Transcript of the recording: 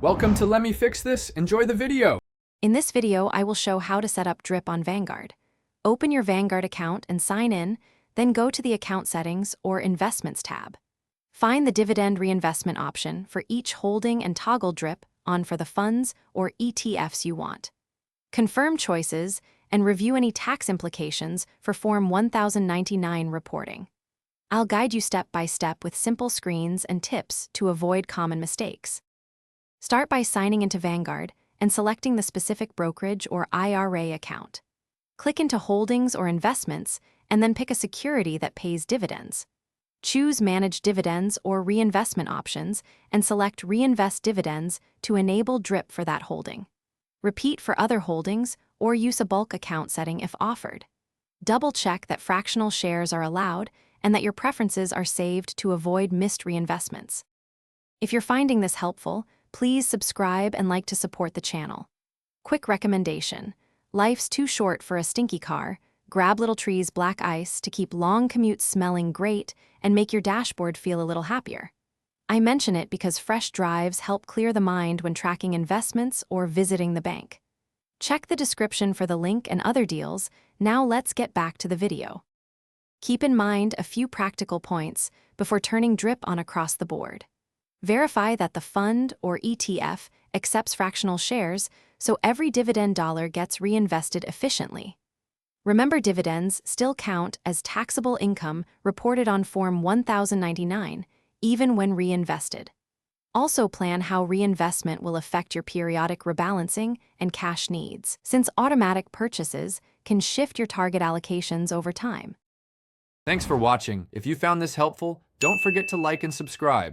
Welcome to Let Me Fix This. Enjoy the video. In this video, I will show how to set up Drip on Vanguard. Open your Vanguard account and sign in, then go to the Account Settings or Investments tab. Find the Dividend Reinvestment option for each holding and toggle Drip on for the funds or ETFs you want. Confirm choices and review any tax implications for Form 1099 reporting. I'll guide you step by step with simple screens and tips to avoid common mistakes. Start by signing into Vanguard and selecting the specific brokerage or IRA account. Click into Holdings or Investments and then pick a security that pays dividends. Choose Manage Dividends or Reinvestment options and select Reinvest Dividends to enable DRIP for that holding. Repeat for other holdings or use a bulk account setting if offered. Double-check that fractional shares are allowed and that your preferences are saved to avoid missed reinvestments. If you're finding this helpful, please subscribe and like to support the channel. Quick recommendation: life's too short for a stinky car. Grab Little Tree's black ice to keep long commutes smelling great and make your dashboard feel a little happier. I mention it because fresh drives help clear the mind when tracking investments or visiting the bank. Check the description for the link and other deals. Now let's get back to the video. Keep in mind a few practical points before turning DRIP on across the board. Verify that the fund or ETF accepts fractional shares so every dividend dollar gets reinvested efficiently. Remember, dividends still count as taxable income reported on Form 1099, even when reinvested. Also plan how reinvestment will affect your periodic rebalancing and cash needs, since automatic purchases can shift your target allocations over time. Thanks for watching. If you found this helpful, don't forget to like and subscribe.